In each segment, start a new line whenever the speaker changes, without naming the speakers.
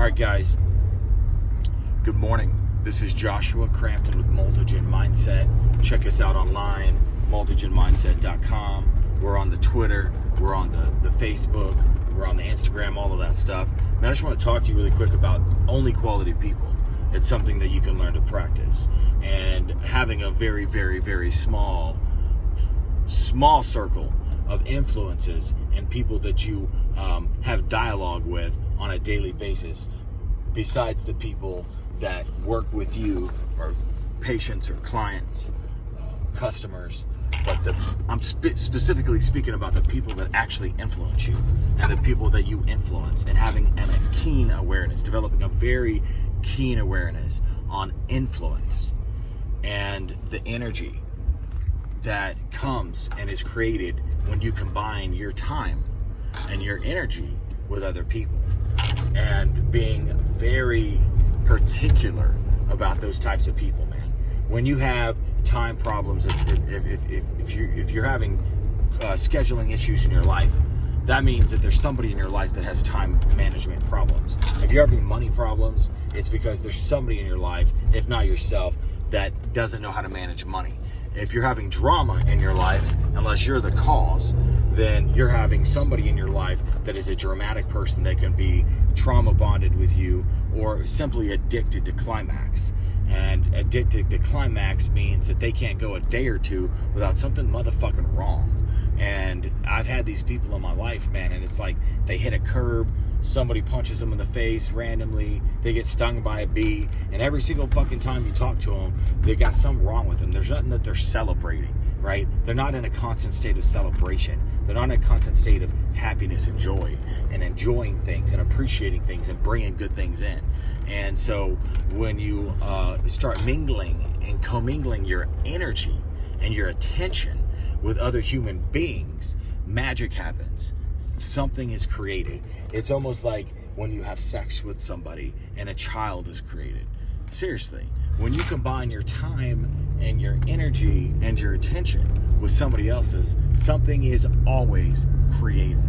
right, guys. Good morning. This is Joshua Crampton with Multigen Mindset. Check us out online, multigenmindset.com. We're on the Twitter. We're on the Facebook. We're on the Instagram, all of that stuff. And I just want to talk to you really quick about only quality people. It's something that you can learn to practice. And having a very, very, very small circle of influences and people that you have dialogue with on a daily basis, besides the people that work with you or patients or clients, customers. But I'm specifically speaking about the people that actually influence you and the people that you influence, and having a keen awareness, developing a very keen awareness on influence and the energy that comes and is created when you combine your time and your energy with other people, and being very particular about those types of people, man. When you have time problems, if you're having scheduling issues in your life, that means that there's somebody in your life that has time management problems. If you're having money problems, it's because there's somebody in your life, if not yourself, that doesn't know how to manage money. If you're having drama in your life, unless you're the cause, then you're having somebody in your life that is a dramatic person that can be trauma bonded with you, or simply addicted to climax. And addicted to climax means that they can't go a day or two without something motherfucking wrong. And I've had these people in my life, man, and it's like they hit a curb, somebody punches them in the face randomly, they get stung by a bee, and every single fucking time you talk to them, they got something wrong with them. There's nothing that they're celebrating, right? They're not in a constant state of celebration. They're not in a constant state of happiness and joy and enjoying things and appreciating things and bringing good things in. And so when you start mingling and commingling your energy and your attention with other human beings, magic happens. Something is created. It's almost like when you have sex with somebody and a child is created. Seriously, when you combine your time and your energy and your attention with somebody else's, something is always created.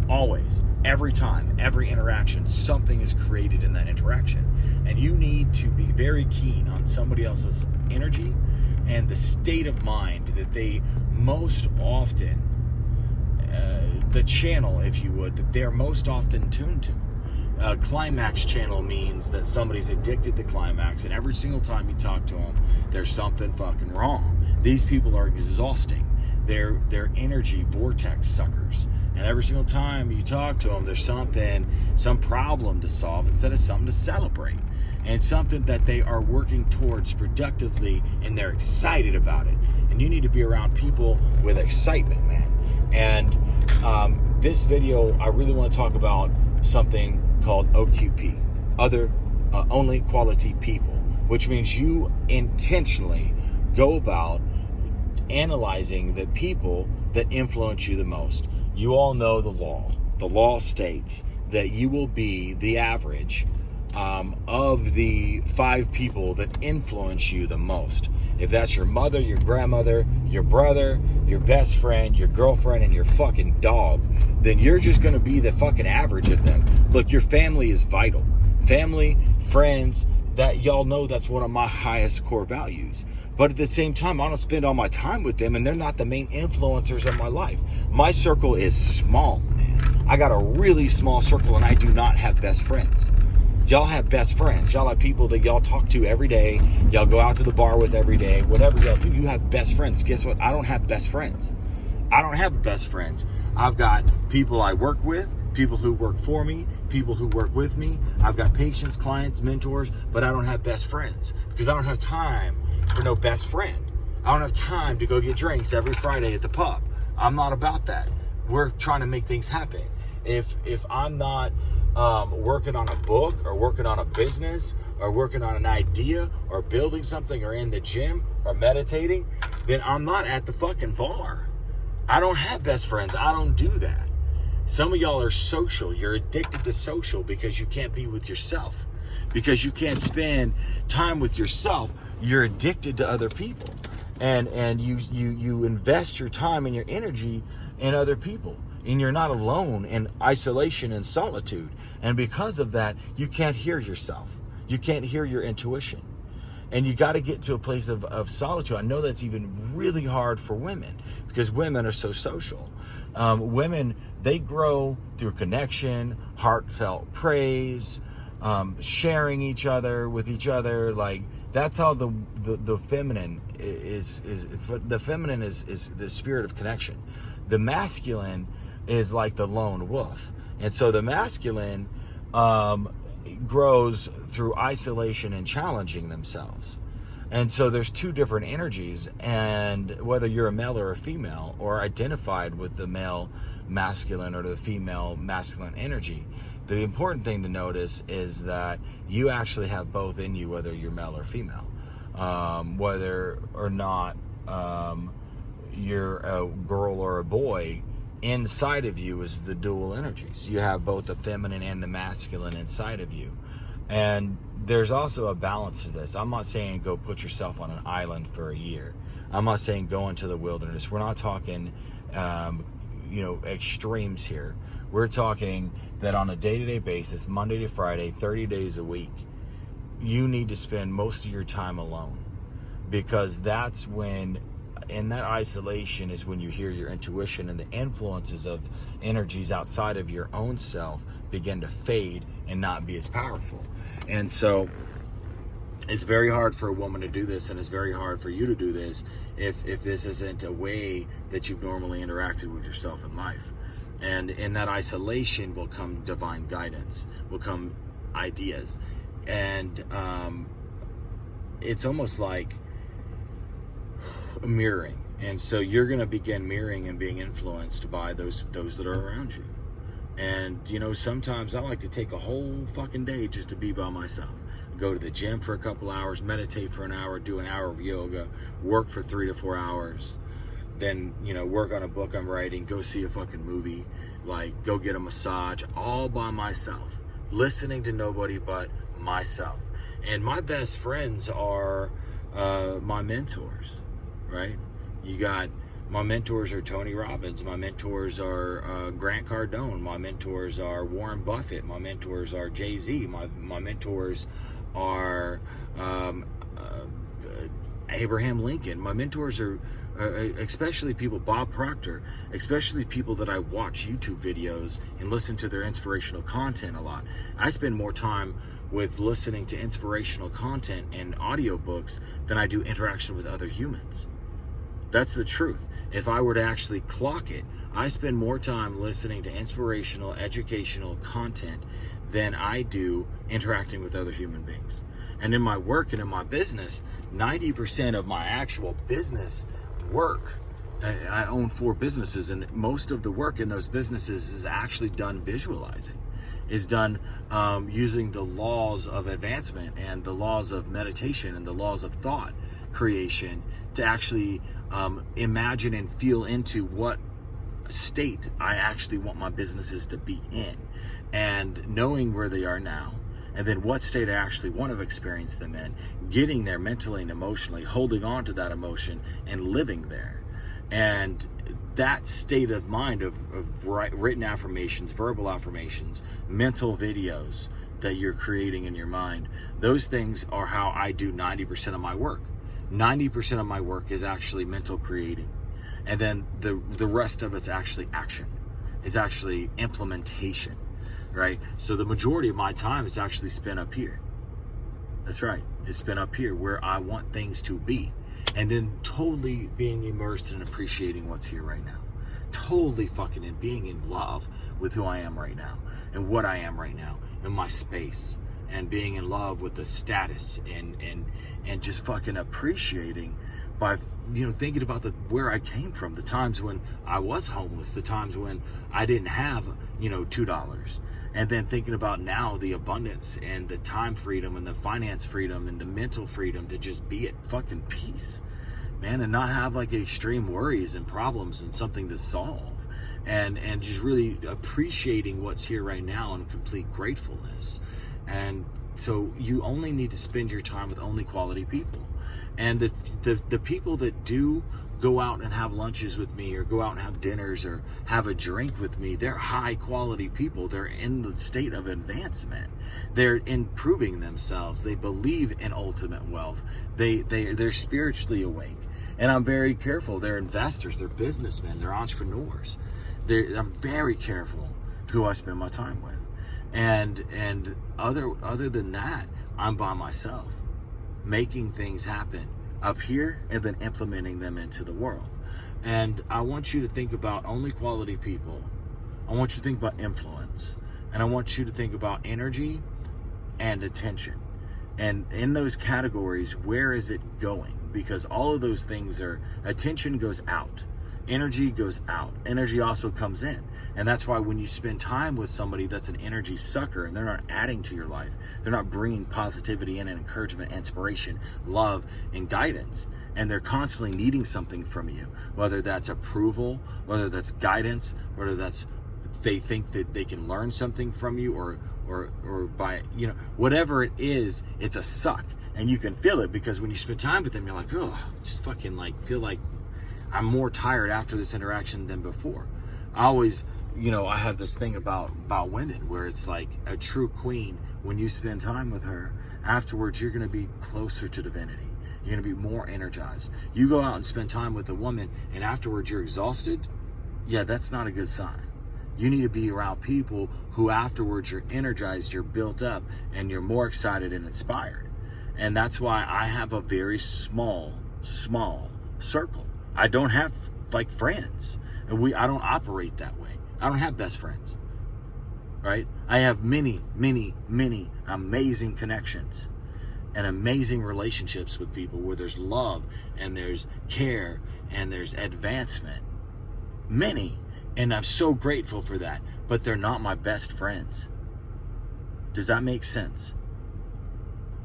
Always. Every time, every interaction, something is created in that interaction. And you need to be very keen on somebody else's energy and the state of mind that they most often, the channel, if you would, that they're most often tuned to. Climax channel means that somebody's addicted to climax, and every single time you talk to them, there's something fucking wrong. These people are exhausting. They're energy vortex suckers. And every single time you talk to them, there's some problem to solve instead of something to celebrate. And something that they are working towards productively, and they're excited about it. And you need to be around people with excitement, man. And this video, I really want to talk about something called O.Q.P, only quality people, which means you intentionally go about analyzing the people that influence you the most. You all know the law. The law states that you will be the average of the 5 people that influence you the most. If that's your mother, your grandmother, your brother, your best friend, your girlfriend, and your fucking dog, then you're just going to be the fucking average of them. Look, your family is vital. Family, friends, that y'all know that's one of my highest core values. But at the same time, I don't spend all my time with them, and they're not the main influencers of my life. My circle is small, man. I got a really small circle, and I do not have best friends. Y'all have best friends. Y'all have people that y'all talk to every day. Y'all go out to the bar with every day. Whatever y'all do, you have best friends. Guess what? I don't have best friends. I don't have best friends. I've got people I work with, people who work for me, people who work with me. I've got patients, clients, mentors, but I don't have best friends because I don't have time for no best friend. I don't have time to go get drinks every Friday at the pub. I'm not about that. We're trying to make things happen. If I'm not working on a book or working on a business or working on an idea or building something or in the gym or meditating, then I'm not at the fucking bar. I don't have best friends. I don't do that. Some of y'all are social. You're addicted to social because you can't be with yourself. Because you can't spend time with yourself, you're addicted to other people. and you invest your time and your energy in other people, and you're not alone in isolation and solitude. And because of that, you can't hear yourself. You can't hear your intuition. And you got to get to a place of solitude. I know that's even really hard for women, because women are so social. Women, they grow through connection, heartfelt praise, sharing each other with each other. Like, that's how the feminine is the feminine is the spirit of connection. The masculine is like the lone wolf. And so the masculine grows through isolation and challenging themselves. And so there's two different energies, and whether you're a male or a female, or identified with the male masculine or the female masculine energy, the important thing to notice is that you actually have both in you, whether you're male or female. Whether or not you're a girl or a boy, inside of you is the dual energies. You have both the feminine and the masculine inside of you. And there's also a balance to this. I'm not saying go put yourself on an island for a year. I'm not saying go into the wilderness. We're not talking, extremes here. We're talking that on a day-to-day basis, Monday to Friday, 30 days a week, you need to spend most of your time alone, because that's when, in that isolation, is when you hear your intuition, and the influences of energies outside of your own self begin to fade and not be as powerful. And so it's very hard for a woman to do this, and it's very hard for you to do this if this isn't a way that you've normally interacted with yourself in life. And in that isolation will come divine guidance, will come ideas. And it's almost like mirroring. And so you're going to begin mirroring and being influenced by those that are around you. And sometimes I like to take a whole fucking day just to be by myself. Go to the gym for a couple hours, meditate for an hour, do an hour of yoga, work for 3 to 4 hours, then work on a book I'm writing, go see a fucking movie, like go get a massage, all by myself, listening to nobody but myself. And my best friends are my mentors, right? You got, my mentors are Tony Robbins, my mentors are Grant Cardone, my mentors are Warren Buffett, my mentors are Jay-Z, my mentors are Abraham Lincoln. My mentors are especially people, Bob Proctor, especially people that I watch YouTube videos and listen to their inspirational content a lot. I spend more time with listening to inspirational content and audiobooks than I do interaction with other humans. That's the truth. If I were to actually clock it, I spend more time listening to inspirational, educational content than I do interacting with other human beings. And in my work and in my business, 90% of my actual business work, I own 4 businesses, and most of the work in those businesses is actually done visualizing, is done using the laws of advancement and the laws of meditation and the laws of thought creation to actually imagine and feel into what state I actually want my businesses to be in, and knowing where they are now, and then what state I actually want to experience them in, getting there mentally and emotionally, holding on to that emotion and living there. And that state of mind of written affirmations, verbal affirmations, mental videos that you're creating in your mind, those things are how I do 90% of my work. 90% of my work is actually mental creating. And then the rest of it's actually action, is actually implementation, right? So the majority of my time is actually spent up here. That's right. It's spent up here where I want things to be. And then totally being immersed and appreciating what's here right now. Totally fucking in being in love with who I am right now and what I am right now in my space, and being in love with the status and just fucking appreciating by thinking about where I came from, the times when I was homeless, the times when I didn't have $2, and then thinking about now the abundance and the time freedom and the finance freedom and the mental freedom to just be at fucking peace, man, and not have like extreme worries and problems and something to solve, and just really appreciating what's here right now in complete gratefulness. And so you only need to spend your time with only quality people. And the people that do go out and have lunches with me, or go out and have dinners, or have a drink with me, they're high quality people. They're in the state of advancement. They're improving themselves. They believe in ultimate wealth. They're spiritually awake. And I'm very careful. They're investors, they're businessmen, they're entrepreneurs. I'm very careful who I spend my time with. And other than that, I'm by myself, making things happen up here and then implementing them into the world. And I want you to think about only quality people. I want you to think about influence. And I want you to think about energy and attention. And in those categories, where is it going? Because all of those things are, attention goes out, energy goes out, energy also comes in. And that's why when you spend time with somebody that's an energy sucker and they're not adding to your life, they're not bringing positivity in and encouragement, inspiration, love, and guidance, and they're constantly needing something from you, whether that's approval, whether that's guidance, whether that's they think that they can learn something from you, or by, whatever it is, it's a suck. And you can feel it, because when you spend time with them, you're like, oh, just fucking feel like I'm more tired after this interaction than before. I always, I have this thing about women where it's like a true queen. When you spend time with her, afterwards, you're going to be closer to divinity. You're going to be more energized. You go out and spend time with a woman and afterwards you're exhausted. Yeah, that's not a good sign. You need to be around people who afterwards you're energized, you're built up, and you're more excited and inspired. And that's why I have a very small circle. I don't have friends. And I don't operate that way. I don't have best friends, right? I have many amazing connections and amazing relationships with people where there's love and there's care and there's advancement. Many. And I'm so grateful for that. But they're not my best friends. Does that make sense?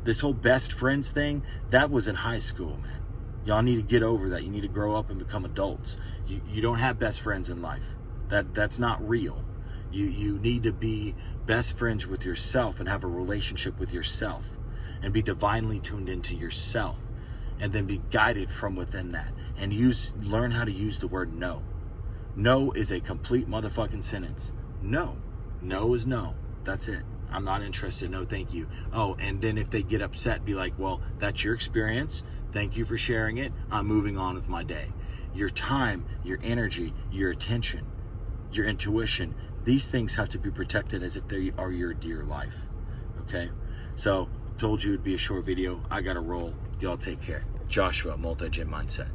This whole best friends thing, that was in high school, man. Y'all need to get over that. You need to grow up and become adults. You don't have best friends in life. That's not real. You need to be best friends with yourself and have a relationship with yourself and be divinely tuned into yourself, and then be guided from within that, and learn how to use the word no. No is a complete motherfucking sentence. No. No is no. That's it. I'm not interested. No, thank you. Oh, and then if they get upset, be like, well, that's your experience. Thank you for sharing it. I'm moving on with my day. Your time, your energy, your attention, your intuition, these things have to be protected as if they are your dear life. Okay? So, told you it'd be a short video. I gotta roll. Y'all take care. Joshua, Multi-Gym Mindset.